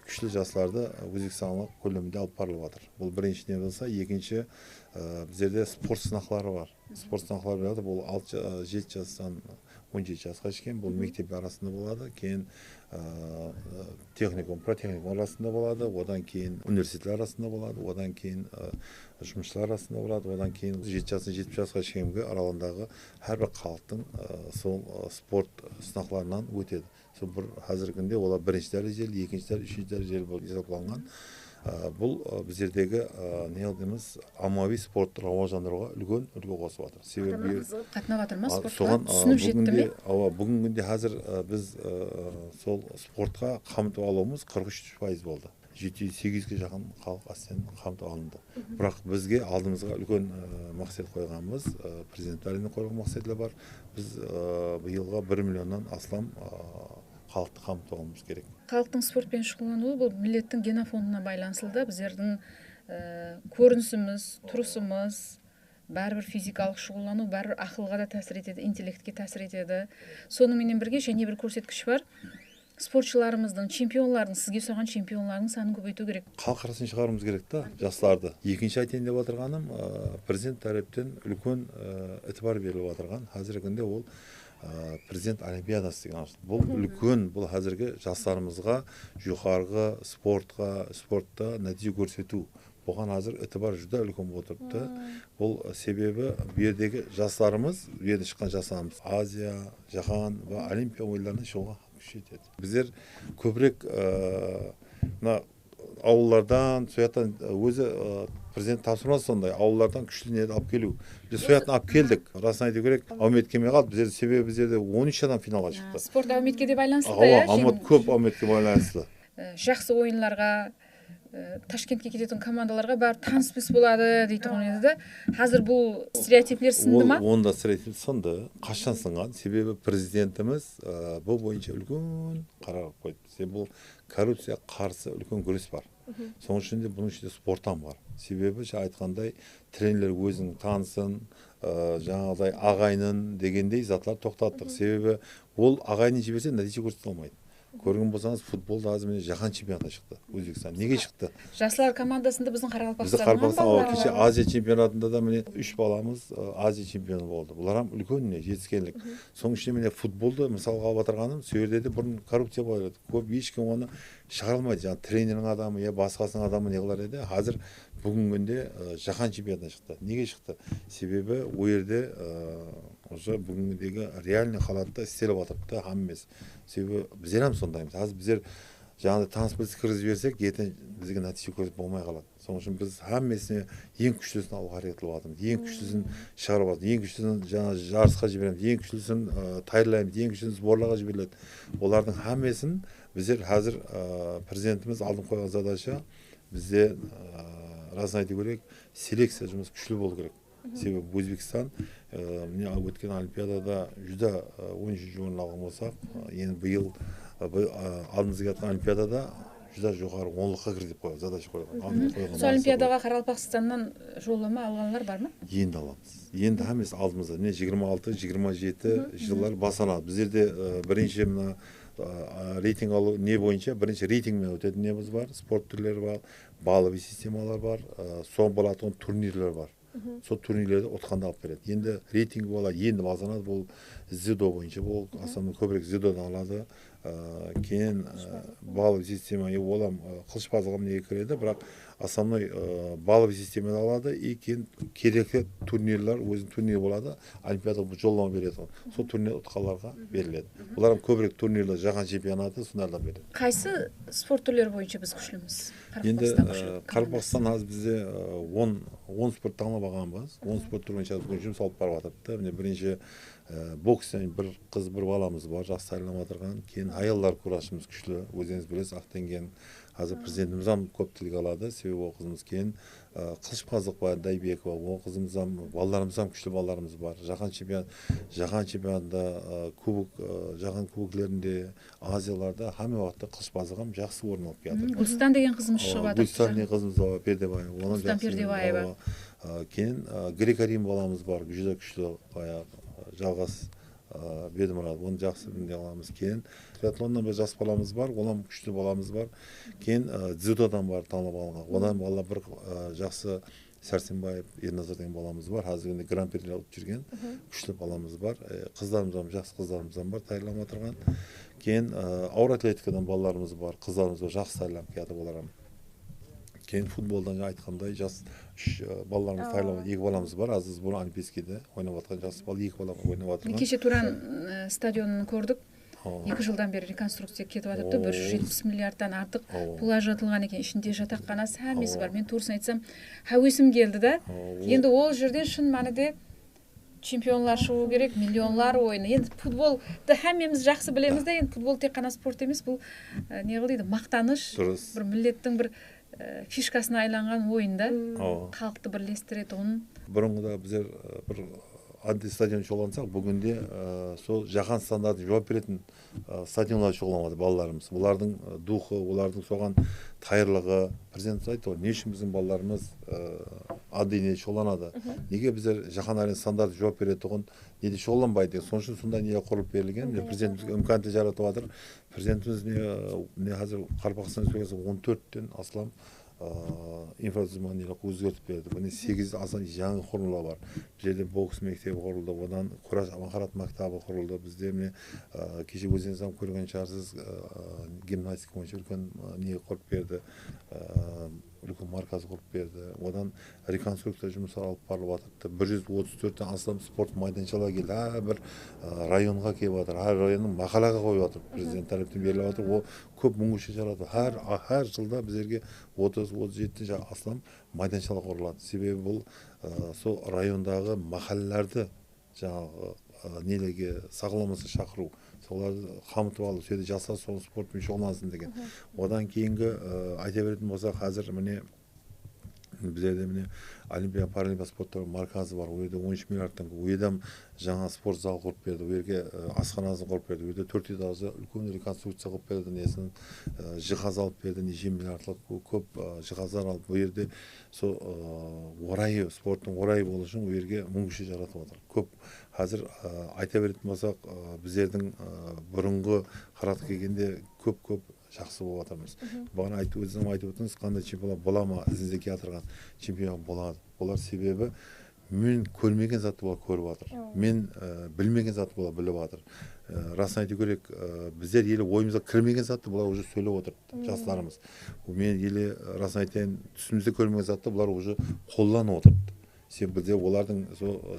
күшлі жастарды Өзбекстанға көлемінде алып барылып жатыр. Бұл бірінші не болса, екінші біздерде спорт сынақлары бар. Спорт сынақлары болады, бұл 7 жастан 17 жасқа шейін, бұл мектеп арасында болады, кейін техникум, протехникум арасында болады, одан кейін университет арасында болады, одан кейін жұмысшылар арасында болады, одан кейін 7 жастан 70 жасқа шейінгі аралығындағы әрбір халықтың сол спорт сынақларынан өтеді. Сол бір қазіргі күнде олар бірінші дәрежелі, екінші дәрежелі, үшінші дәрежелі болып есептелінген. Бұл біздердегі аммави спортты рауаждандыруға үлкен үлгі қосып жатыр. Себебі қатынап жатыр ма спортқа? Түсініп жетті ме? Бүгінгі күнде қазір біз сол спортқа қамтып алуымыз 43% болды. 708-ге жақын халық астен қамтып алынды. Бірақ бізге алдымызға үлкен мақсат қойғанымыз, президент тарапынан қойған мақсатлар бар. Біз биылға 1 миллионнан астам халықты қамтуымыз керек. Халықтың спортпен шұғылдануы бұл миллеттің генофондына байланысты. Біздердің көрінісіміз, тұрысымыз, бәрібір физикалық шұғылдану, бәрібір ақылға да тәсір етеді, интеллектке тәсір етеді. Сонымен бірге және бір көрсеткіш бар. Спортшыларымыздың, чемпионлардың, сізге соған чемпионлардың санын көбейту керек. Халық арасына шығаруымыз керек та, жастарды. Екінші айтайын деп отырғаным, президент тарапынан үлкен ітібар беріліп отырған. Қазіргі күнде ол президент олимпиадасы деген ашылды. Бұл үлкен, бұл қазіргі жастарымызға жоғарғы спортта нәтиже көрсету. Бұған қазір ітібар жүдә үлкен болып отырды. Бұл себебі бұл жердегі жастарымыз, бұл жерде шыққан жастарымыз Азия, Жаһан ва Олимпия ойындарына шығуға күшейтеді. Біздер көбірек ауылдардан, сояттан өзі президент тапсырмасы сондай, ауылдардан күшті неді алып келу. Біз сояттан алып келдік. Расын айту керек, Алмет келмей қалды. Біздерде себебі біздерде 13 адам финалға шықты. Спорт Алметке де байланысты, иә? Алмет көп Алметке байланысты. Жақсы ойынларға, Ташкентке кететін командаларға бәрі таныс болады дейтін еді да. Қазір бұл стереотиптер сынды ма? Онда стереотип сынды. Қашан сынған? Себебі президентіміз бұл бойынша үлкен қарар қойды. Себебі бұл коррупция қарсы үлкен күрес бар. Соның ішінде бұның ішінде спорттан бар. Себебі айтқандай тренерлер өзінің танысын, жаңағыдай ағайынын дегендей затлар тоқтаттық. Себебі ол ағайынын жіберсе нәтиже көрсете алмайды. көрген болсаңыз футболда азыр міне жаһан чемпионатына шықты Өзбекстан. Неге шықты? Жастар командасында біздің Бізді Қарақалпақстаннан Қарақалпақстан кеше Азия чемпионатында да міне 3 баламыз Азия чемпионы болды. Бұлар үлкен не жетіскенлік. Соның ішінде міне футболды мысалға алып отырғаным, сол жерде де бұрын коррупция бар еді. Көп ешкім оны шығара алмайды. Жаңағы тренердің адамы, я басқасының адамы не қылар еді. Қазір бүгінгі күнде жаһан чемпионатына шықты. Неге шықты? Себебі ол жерде уже бүгінгідегі реальный халатта істеліп жатыр да, хам емес. Себебі біздер ham сондаймыз. Қазір біздер жаңағыдай таныс кіргізіп жіберсек, ертең бізге нәтиже көрсетіп болмай қалады. Соның үшін біз хаммесіне ең күштісін алуға әрекет қылып жатырмыз. Ең күштісін шығарып жатырмыз. Ең күштісін жаңағы жарысқа жібереміз. Ең күштісін даярлаймыз. Ең күштісін сборларға жіберіледі. Олардың хаммесін біздер қазір президентіміз алдын қойған задача бізде расын айту керек, селекция жұмысы күшті болу керек. Себебі Өзбекстан міне өткен олимпиадада жүзде 13 орын алған болсақ, енді биыл алдымызға келген олимпиадада жүзде жоғары 10-лыққа кір деп қойған задача қойған. Сол олимпиадаға Қарақалпақстаннан жолдама алғанлар бар ма? Енді аламыз. Енді емес алдымызда. Міне 26-27 жылдар басанады. Біздерде бірінші мына рейтинг алу не бойынша бірінші рейтингмен өтетін неміз бар, спорт түрлері бар, балловый системалар бар, соң болатын турнирлер бар. Сол турнирлерді отқанда алып береді. Енді рейтинг болады, енді базанады, бұл дзюдо бойынша, бұл асамның көбірек дзюдодан алады. Кейін балловый система олам қылышбаздығым неге кіреді, бірақ основной балловый системаны алады, и кейін керекті турнирлер, өзінің турнирі болады, олимпиадаға жолдама береді. Сол турнир ұтқаларға беріледі. Олар көбірек турнирлер, жаһан чемпионаты сондардан береді. Қайсы спорт түрлері бойынша біз күшліміз? Енді Қарақалпақстан аз бізде 10 спорт таңдап алғанбыз. 10 спорт түрі бойынша жұмыс алып барып жатыр. Міне бірінші бокстан бір қыз бір баламыз бар, жақсы даярланып отырған. Кейін аялдар курасымыз күшті. Өзіңіз білесіз, Ақтенген қазір президентіміз көп тілге алады. Себебі ол қызымыз кейін қылышбаздық бар, Дайбекова, ол қызымыз балаларымыз күшті балаларымыз бар. Жаһан чемпионатында жаһан кубоклерінде, Азияларда хамма уақытта қылышбаздық жақсы орын алып келеді. Гүлстан деген қызымыз шығып жатыр. Гүлстан деген қызымыз бар, Пердебаева. Гүлстан Пердебаева. Кейін грек-рим баламыз бар, жүзі күшті жалғас Бедімұрат, оны жақсы білінде аламыз. Кейін триатлоннан бір жас баламыз бар, олам күшті баламыз бар. Кейін дзюдодан бар танылып алынған. Одан бала бір жақсы Сәрсенбаев, Ерназар деген баламыз бар. Қазіргінде гран-при алып жүрген күшті баламыз бар. Қыздарымыздан, жақсы қыздарымыздан бар, даярланып отырған. Кейін ауыр атлетикадан балаларымыз бар, қыздарымыз бар, жақсы даярланып келеді олар. Кейін футболдан айтқандай жас балаларымыз даярланып, 2 баламыз бар. Азыз бұрын олимпийскийде ойнап жатқан жас бала 2 бала ойнап жатырған. Кеше Туран стадионын көрдік. 2 жылдан бері реконструкция кетіп жатыпты. 170 миллиардтан артық пул ажыратылған екен. Ішінде жатақханасы әмесі бар. Мен турасын айтсам, хәуесім келді да. Енді ол жерден шын мәнінде чемпионлар шығу керек, миллионлар ойыны. Енді футболды әмеміз жақсы білеміз де, енді футбол тек қана спорт емес, бұл не қылды, мақтаныш, бір миллеттің бір фишкасына айланған ойында халықты бірлестіреді оның. Бұрынғыда біздер бір антистадион шоғылансақ, бүгінде сол жаһан стандарты жауап беретін стадионлар шоғыламады балаларымыз. Олардың духы, олардың соған тайырлығы, президент айтты, не үшін біздің балаларымыз адыне шоғыланады? Неге біздер жаһан арен стандарты жауап береді тұғын, неде шоғыланбайды? Соның үшін сонда не құрылып берілген? Президентіміз үмканты жаратып жатыр. Президентіміз не қазір Қарақалпақстан Республикасы 14-тен астам инфрақұрылымын өзгертіп берді. Бұны 8 асан жаңа құрылымдар бар. Біздерде бокс мектебі құрылды, одан махарат мектебі құрылды. Бізде міне кеше өзіңіз көрген шығарсыз гимнастика бойынша үлкен не құрып берді. Үлкен марказ құрып берді. Одан реконструкция жұмыстары алып барылып жатыр. 134-тен астам спорт майданшалар келді. Бір районға келіп жатыр. Әр районның мақалаға қойып жатыр. Президент тарапынан беріліп жатыр. Ол көп мүмкіншілік жаратады. Әр жылда біздерге 30-37 астам майданшалар құрылады. Себебі бұл сол райондағы мақалаларды жаңағы нелеге сағыламасы шақыру, соларды қамытып алу, сөйде жаса сол спортпен шұғылдансын деген. Одан кейінгі айта беретін болса, қазір міне Біздерде міне Олимпия паралимпия спорттар марказы бар. Ол жерде 13 миллиардтан ол жерде жаңа спорт зал құрып берді. Ол жерге асханасын құрып берді. Ол жерде 4 этажды үлкен реконструкция қылып берді. Несін жиһаз алып берді. Неше миллиардтық көп жиһаздар алып. Ол жерде сол орайы спорттың орайы болу үшін ол жерге мың кіші жаратып отыр. Көп қазір айта беретін болсақ, біздердің бұрынғы қаратып келгенде көп жақсы болып жатырмыз. Бағана өзім айтып отырсыз, қандай чемпион бола ма, ізіңізде келатырған чемпион болады. Олар себебі мен көрмеген затты олар көріп жатыр. Мен білмеген затты олар біліп жатыр. Расын айту керек, біздер елі ойымызға кірмеген затты бұлар уже сөйлеп отыр, жастарымыз. Мен елі расын айтайын, түсімізде көрмеген затты бұлар уже қолданып отыр. Себебі бізде олардың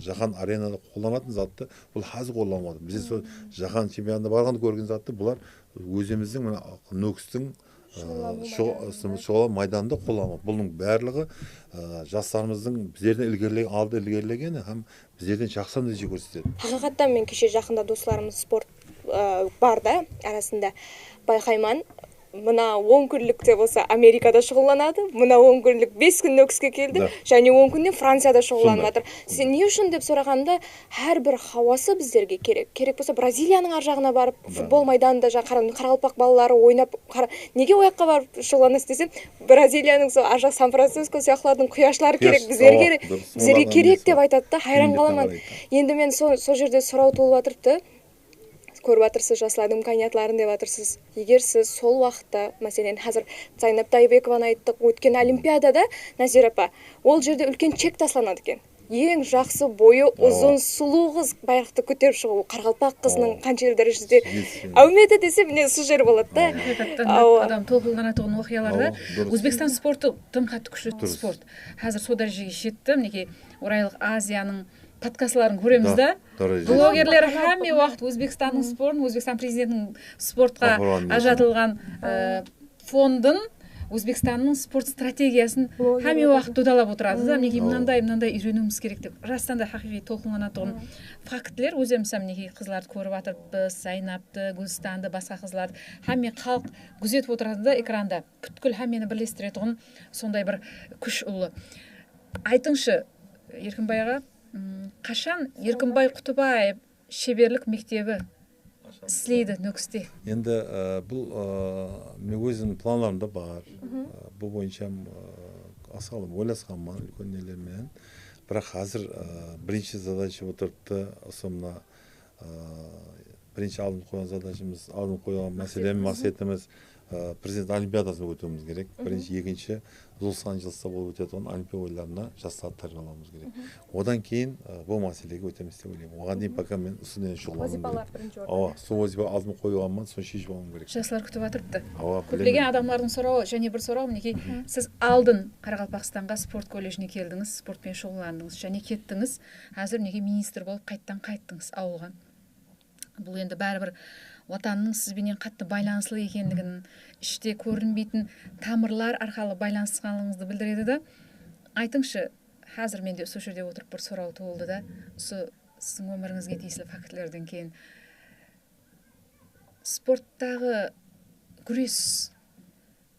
жаһан аренада қолданатын затты бұл қазір қолданып отыр. Бізде сол жаһан чемпионатына барғанда көрген затты бұлар өзіміздің нөкістің шоғала майданында қолданып. Бұның барлығы жастарымыздың біздерден алды ілгерілегені һәм біздерден жақсы нәтиже көрсетеді. Haqiqatan men kişi жақында достарымыз спорт бар да, арасында байқайман. Мына 10 күнлікте болса Америкада шұғылланады, мына 10 күнлік 5 күн нөкіске келді, және 10 күннен Францияда шұғылланып жатыр. Сен не үшін деп сұрағанда, әрбір хауасы біздерге керек. Керек болса Бразилияның ар жағына барып, футбол майданында Қарақалпақ балалары ойнап, неге ояққа барып шұғылланасыз десем, Бразилияның сол ар жақ Сан-Франциско сияқтылардың құяшылары керек, бізерге керек деп айтады да, хайран қаламын. Енді мен сол жерде сұрау туылып жатырды. Көріп жатырсыз, жасладым имканиятларын деп жатырсыз. Егер сіз сол уақытта, мәселен, қазір Зайнап Тайбекованы айттық, өткен Олимпиадада, Назира апа, ол жерде үлкен чек тасланады екен. Ең жақсы бойы ұзын сұлу қыз байрақты көтеріп шығу, Қарақалпақ қызының қанша ел дәрежеде әумеді десе, міне сол жер болады да. Адам толқынданатын оқиғаларда Өзбекстан спорты тым қатты күшті спорт. Қазір сол дәрежеге жетті, мінекей Орайлық Азияның подкастларын көреміз да. Блогерлер һәме уақыт Өзбекстанның спортын, Өзбекстан президентінің спортқа ажатылған фондын, Өзбекстанның спорт стратегиясын һәме уақыт додалап отырады да. Мінекей мынандай үйренуіміз керек деп. Расында да хақиқи толқынданатын фактілер. Өзіміз мінекей қызларды көріп жатырмыз, Зайнапты, Гүлстанды, басқа қызларды һәме халық күзетіп отырады да экранда. Бүткіл һәмені бірлестіретін сондай бір күш ұлы. Айтыңшы, Еркінбай аға, қашан Еркінбай Құтыбаев шеберлік мектебі істейді нөкісте? Енді бұл мен өзім планларымда бар. Бұл бойынша асалым ойласқанмын үлкен нелермен. Бірақ қазір бірінші задача отырыпты, осымна бірінші алдын қойған задачамыз, алдын қойған мәселеміз, мақсатымыз президент олимпиадасына өтуіміз керек. Бірінші, екінші Лос-Анджелеста болып өтетін Олимпия ойындарына жастарды тәрбиелеуіміз керек. Одан кейін бұл мәселеге өтеміз деп ойлаймын. Оған дейін пока мен үстінен шұғылдануым керек. Сол вазифа алдын қойғанмын, соны шешіп алуым керек. Жастар күтіп отырыпты. Көптеген адамдардың сұрауы, және бір сұрау, мінекей, сіз алдын Қарақалпақстанға спорт колледжіне келдіңіз, спортпен шұғылдандыңыз, және кеттіңіз. Қазір мінекей министр болып қайттыңыз ауылға. Бұл енді бәрібір отанның сізбенен қатты байланыслы екендігін, іште көрінбейтін тамырлар арқылы байланысқаныңызды білдіреді да. Айтыңшы, қазір менде сол жерде отырып бір сұрау туылды да, сіздің өміріңізге тиесілі фактілерден кейін спорттағы күрес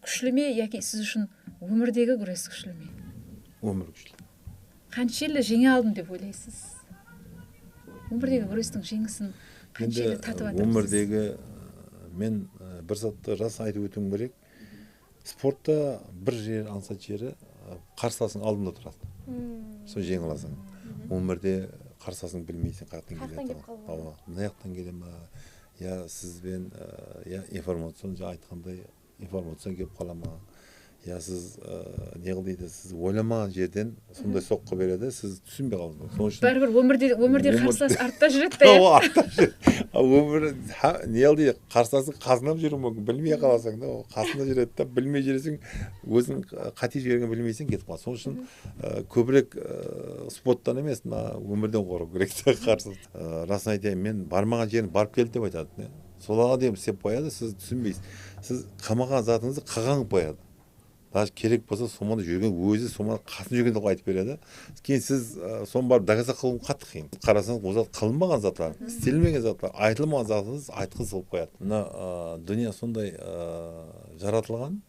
күшлі ме, яки сіз үшін өмірдегі күрес күшлі ме? Өмір күшлі. Қанша елді жеңе алдым деп ойлайсыз? Өмірдегі күрестің жеңісін енді өмірдегі мен бір затты рас айтып өтуім керек. Спортта бір жер аңсат жері қарсыласың алдында тұрады. Сол жеңе аласың. Өмірде қарсыласың білмейсің, қаяқтан келеді. Мына жақтан келе ма? Я сізбен информацион айтқандай информацион келіп қала ма? Я сіз не қылдайды, сіз ойламаған жерден сондай соққы береді, сіз түсінбей қалдыңыз. Бәрібір өмірде қарсылас артта жүреді да. Артта жүреді. Өмір не қылдайды, қарсыласың қасынан жүру мүмкін, білмей қаласың да, қасында жүреді да, білмей жүресің, өзің қате жіберген білмейсің, кетіп қалады. Сол үшін көбірек спорттан емес, өмірден қорғау керек те қарсылас. Расын айтайын, мен бармаған жерін барып келді деп айтады. Соларға дейін істеп қояды, сіз түсінбейсіз. Сіз қамаған затыңызды қаған қояды. Даже керек болса, сомада жүрген өзі сомада қасын жүрген деп айтып береді. Кейін сіз соны барып доказа қылу қатты қиын. Қарасаңыз, ол зат қылынбаған заттар, істелмеген заттар, айтылмаған затыңыз айтқыз қылып қояды. Мына дүние сондай жаратылған.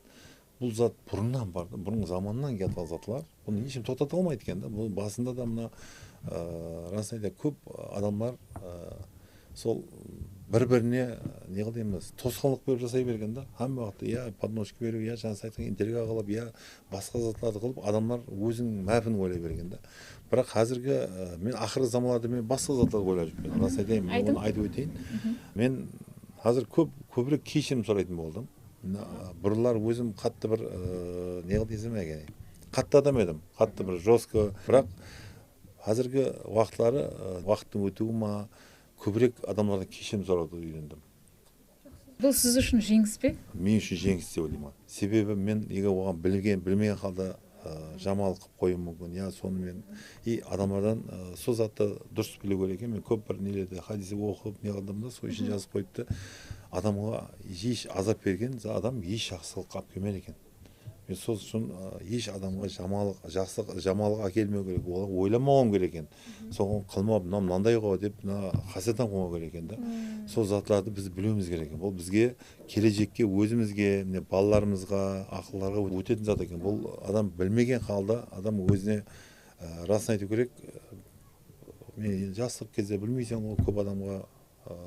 бұл зат бұрыннан бар, бұрынғы заманнан келген затлар. Бұны ешкім тоқтата алмайды екен да. Бұл басында да мына расын айтайын, көп адамдар сол бір-біріне не дейміз, тосқанлық беріп жасай берген да. Hamma уақытта я подножка беру, я жаңа айтқан интрига қылып, я басқа затларды қылып, адамдар өзінің мәпін ойлай берген да. Бірақ қазіргі мен ақырғы заманlarda мен басқа затларды ойлап жүрмін. Расын айтайын, мен оны айтып өтейін. Мен қазір көбірек кешірім сұрайтын болдым. Бұрынлар өзім қатты бір не дейсің екен, қатты адам едім, қатты бір жестко. Бірақ қазіргі уақыттың өтуі ма, көбірек адамдардан кешірім сұрауды үйрендім. Бұл сіз үшін жеңіс пе? Мен үшін жеңіс деп ойлаймын. Себебі мен егер оған білмеген халда жамал қылып қоюым мүмкін. Я сонымен адамдардан сол затты дұрыс білу керек екен. Мен көп бір нелерді хадисі оқып не қылдым да, сол үшін жазып қойыпты. Адамға еш азап берген адам еш жақсылық алып келмейді екен. Мен сол үшін еш адамға жамалық әкелмеу керек, олар ойламауым керек екен. Соған қылмап, мынандай ғой деп, қасиеттен қоймау керек екен да. Сол затларды біз білуіміз керек екен. Бұл бізге келешекке, өзімізге, балаларымызға, ақылдарға өтетін зат екен. Бұл адам білмеген халда, адам өзіне расын айту керек. Мен жастық кезде білмейсің, ол көп адамға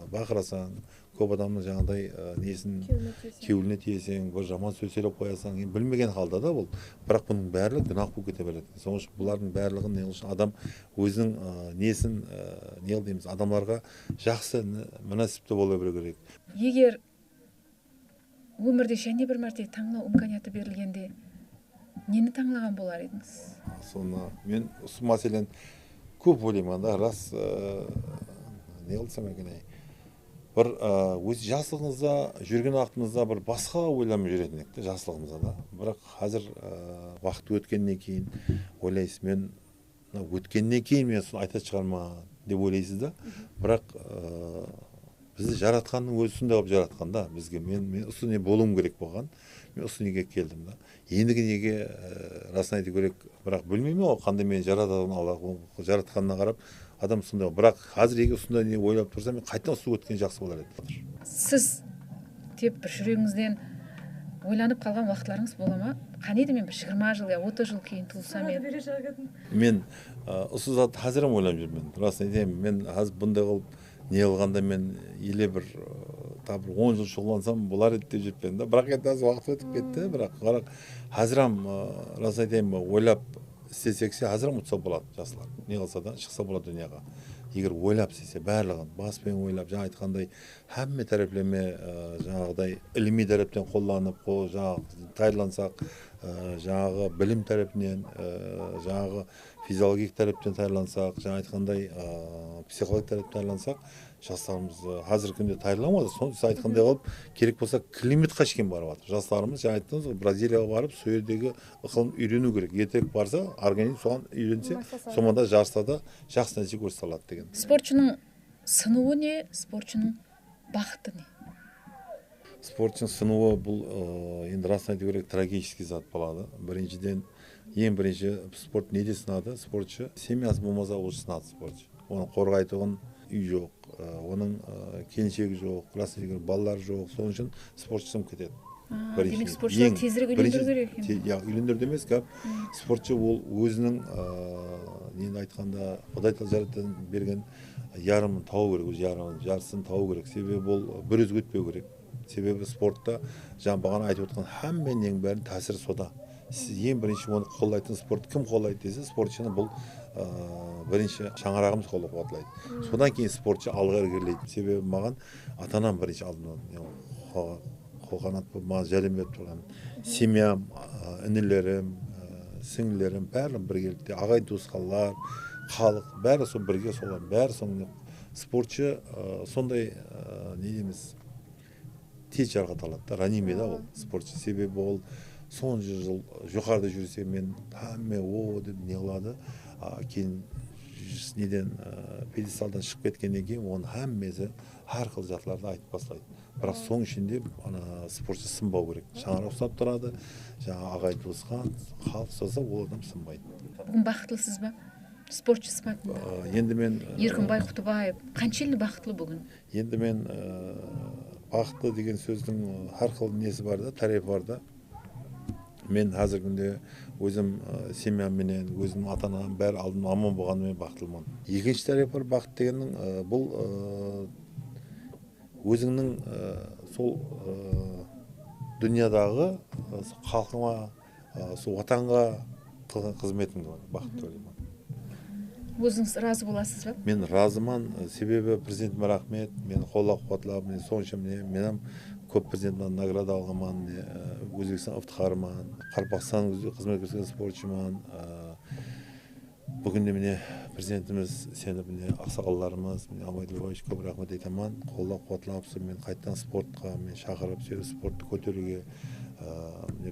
бақырасаң, көп адамның жаңағыдай несін кеуіліне тиесең, бір жаман сөз сөйлеп қоясаң, білмеген халда да бұл. Бірақ бұның барлығы гүнах болып кете береді. Соның үшін бұлардың барлығын не үшін адам өзінің несін не дейміз, адамдарға жақсы мөнәсіпті бола білу керек. Егер өмірде және бір мәрте таңлау имканияты берілгенде нені таңлаған болар едіңіз? Соны мен осы мәселен көп ойлаймын да, рас не қылсам екен, бір өз жасылығыңызда жүрген уақытыңызда бір басқа ойланып жүретін еді жасылығымызда да. Бірақ қазір уақыт өткеннен кейін ойлайсыз, мен өткеннен кейін мен соны айта шығарма деп ойлайсыз да. Бірақ бізді жаратқанның өзі сондай қылып жаратқан да бізге. Мен осы не болуым керек болған. Мен осы неге келдім да. Ендігі неге расын айту керек. Бірақ білмеймін ғой қандай мен жаратқанына қарап адам сондай. Бірақ қазір егер осындай не ойлап тұрса, мен қайтадан осы өткен жақсы болар еді. Сіз теп бір жүрегіңізден ойланып қалған уақытларыңыз бола ма? Қанеді мен бір 20 жыл я 30 жыл кейін туылсам мен осы зат қазір ойлап жүрмін. Расын айтайын, мен қазір бұндай қылып не қылғанда мен еле бір 10 жыл шұғылансам болар еді деп жүрмін да. Бірақ енді уақыт өтіп кетті. Бірақ қазірам рас айтайын, ойлап істесексе қазірам ұтса болады жасылар. Не қылса да шықса болады дүнияға. Егер ойлап істесе барлығын баспен ойлап, жаңа айтқандай hamma тараплеме жаңағыдай ilmi тараптан қолданып, жаңағы тайырлансақ, жаңағы білім тарапынан, жаңағы физиологик тараптан тайырлансақ, жаңа айтқандай психологик тараптан тайырлансақ, жастарымыз қазіргі күнде тайырламады. Соны айтқандай қылып, керек болса климатқа шейін барып жатыр. Жастарымыз жаңа айттыңыз ғой, Бразилияға барып, сол жердегі ықылым үйрену керек. Ертек барса, организм соған үйренсе, сонда жарыста да жақсы нәтиже көрсете алады деген. Спортшының сынуы не, спортшының бақыты не? Спортшының сынуы бұл енді расын айту керек, трагический зат болады. Біріншіден, ең бірінші спорт неде сынады? Спортшы семьясы болмаса ол сынады спортшы. Оның қорғайтұғын үй жоқ, оның келіншегі жоқ, расын айту керек, балалар жоқ. Соның үшін спортшы сынып кетеді. Демек спортшылар тезірек үйлендіру керек екен. Үйлендіру емес, спортшы ол өзінің нені айтқанда Құдай тағала жаратып берген ярымын тауы керек, өз жарысын тауы керек. Себебі ол бір өзге өтпеу керек. Себебі спортта жаңа бағана айтып отқан hammaның бәрін тәсірі сода. Сіз ең бірінші оны қолдайтын спорт кім қолдайды десе, спортшыны бұл бірінші шаңырағымыз қолдайды. Содан кейін спортшы алға ілгерілейді. Себебі маған ата-анам бірінші алдымнан қолғанат болып маған жәрдем беріп тұрған. Семьям, інілерім, сіңлілерім бәрі біргелікте, ағай туысқандар, халық бәрі сол бірге солар, бәрі соңында спортшы сондай не дейміз, тез жарақат ранимеді ол спортшы. Себебі ол сонша жыл жоғарыда жүрсе, мен деп не қылады, кейін неден пьедесталдан шығып кеткеннен кейін оның hamması har xil затларды айтып бастайды. Бірақ соның ішінде спортшы сынбау керек. Шаңырақ ұстап тұрады, жаңа ағай туысқан, халық ұстаса, ол адам сынбайды. Бүгін бақыттысыз ба? Спортшысыз ба? Енді мен Еркінбай Құттыбаев қаншалықты бақытлы бүгін? Енді мен бақытты деген сөздің har xil несі бар да, тарифі бар да. мен қазіргі күнде өзім семьям менен өзімнің ата анам бәрі алдым аман болғанымен бақыттымын. Екінші тарапы бар бақыт дегеннің бұл өзіңнің сол дүниядағы халқыңа сол ватанға қылған қызметің бақыт деп ойлаймын. Өзіңіз разы боласыз ба? Мен разыман, себебі президентіме рахмет, мені қолдап қуатлап, мен сонша менің көп президенттен награда алғанмын, Өзбекстан ифтихарыман, Қарпақстан қызмет көрсеткен спортшыман. Бүгінде міне президентіміз сеніп, міне ақсақалдарымыз, міне Абайдуллаевич көп рахмет айтамын. Қолдап қуатлап, мен қайтадан спортқа мен шақырып, спортты көтеруге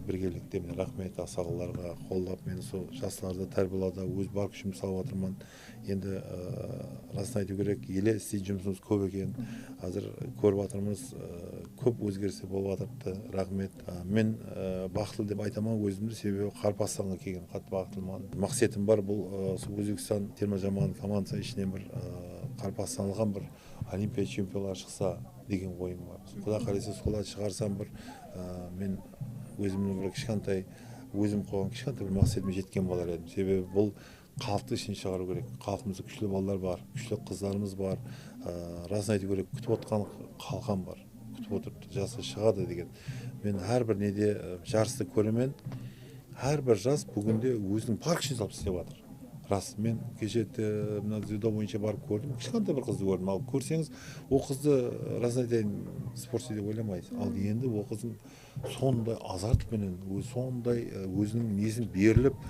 біргелікте мен рахмет ақсақалдарға қолдап, мен сол жастарды тәрбиелауда өз бар күшімді салып жатырмын. Енді расын айту керек, еле істейтін жұмысымыз көп екен. Қазір көріп жатырмыз, көп өзгерістер болып жатырды. Рахмет. Мен бақытлы деп айтамын өзімді, себебі Қарпақстанға келген қатты бақыттымын. Мақсатым бар, бұл Өзбекстан терма жаман командасы ішінен бір Қарпақстанға бір олимпия чемпионлары шықса деген ойым бар. Құда қаласа солай шығарсам бір мен өзімнің бір кішкентай өзім қойған кішкентай бір мақсатыма жеткен болар едім. Себебі бұл халықты ішіне шығару керек. Халқымызда күшлі балалар бар, күшлі қыздарымыз бар. Расын айту керек, күтіп отқан қалқан бар. Күтіп отырып жасы шығады деген. Мен әрбір неде жарысты көремін. Әрбір жас бүгінде өзінің бар күшін салып істеп жатыр. Рас, мен кешетті мына дзюдо бойынша барып көрдім. Кішкентай бір қызды көрдім. Ал көрсеңіз, ол қызды расын айтайын спортшы деп ойламайсыз. Ал енді ол қыздың сондай азартпенен, сондай өзінің несін беріліп,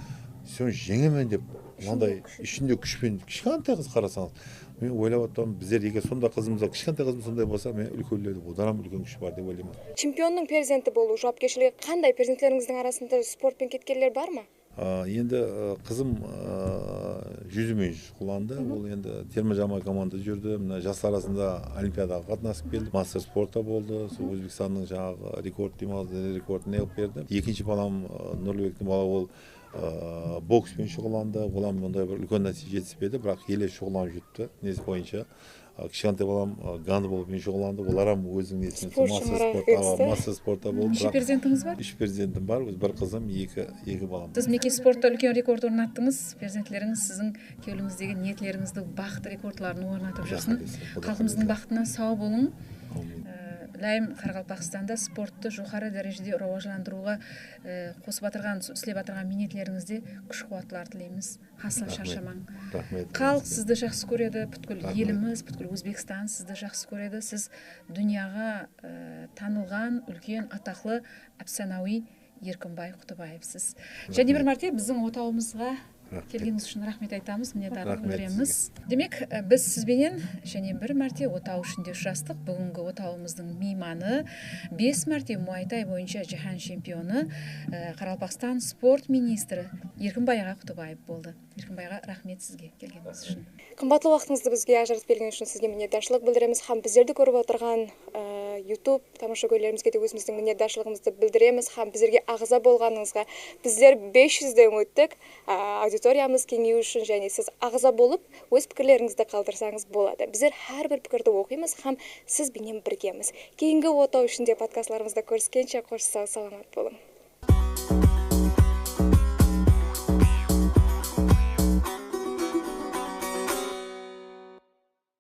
сен жеңемен деп, мынандай ішінде күшпен кішкентай қыз қарасаңыз, мен ойлап отырмын, біздер егер сондай қызымызда, кішкентай қызымыз сондай болса, мен үлкендерде одан үлкен күш бар деп ойлаймын. Чемпионның перзенті болу жауапкершілігі қандай? Перзенттеріңіздің арасында спортпен кеткендер бар ма? Енді қызым жүзумен шұғылданды. Ол енді терма жама команда жүрді. Мына жастар арасында олимпиадаға қатынасып келді. Мастер спортта болды. Сол Өзбекстанның жаңағы рекорд демалды, рекордын неғып берді. Екінші балам Нұрлыбектің бала ол бокспен шұғылданды. Олам мұндай бір үлкен нәтиже жетіспеді, бірақ еле шұғылданып жүрді несі бойынша. Кішкентай балам гандболмен шұғылданды. Оларам өзінің несімен мастер спортта болды. Неше перзентіңіз бар? 3 перзентім бар, бір қызым, екі балам. Сіз мінекей спортта үлкен рекорд орнаттыңыз. Перзенттеріңіз сіздің кеуіліңіздегі ниетлеріңізді бақыт рекордларын орнатып жүрсін. Халқымыздың бақытына сау болың. Лайым Қарақалпақстанда спортты жоғары дәрежеде рауажландыруға қосып атырған, істеп атырған минетлеріңізде күш қуатлар тілейміз. Асыл шаршамаң. Халық сізді жақсы көреді, бүткіл еліміз, бүткіл Өзбекстан сізді жақсы көреді. Сіз дүнияға танылған үлкен атақлы Әпсанауи Еркінбай Құтыбаевсыз. Және бір мәрте біздің отауымызға келгеніңіз үшін рахмет айтамыз, мінетарлық білдіреміз. Демек, біз сізбенен және бір мәрте отау ішінде ұшырастық. Бүгінгі отауымыздың мейманы 5 мәрте муайтай бойынша жаһан чемпионы, Қарақалпақстан спорт министрі Еркінбай аға Құтыбаев болды. Еркінбайға рахмет сізге келгеніңіз үшін. Қымбатлы уақытыңызды бізге ажыратып берген үшін сізге мінетдаршылық білдіреміз. Хам біздерді көріп отырған YouTube тамашагөйлерімізге де өзіміздің мінетдаршылығымызды білдіреміз. Хам біздерге ағза болғаныңызға, біздер 500-ден өттік, аудиториямыз кеңею үшін және сіз ағза болып, өз пікірлеріңізді қалдырсаңыз болады. Біздер әрбір пікірді оқимыз, хам сіз бенен біргеміз. Кейінгі отау ішінде подкастларымызда көріскенше қош сау саламат болың.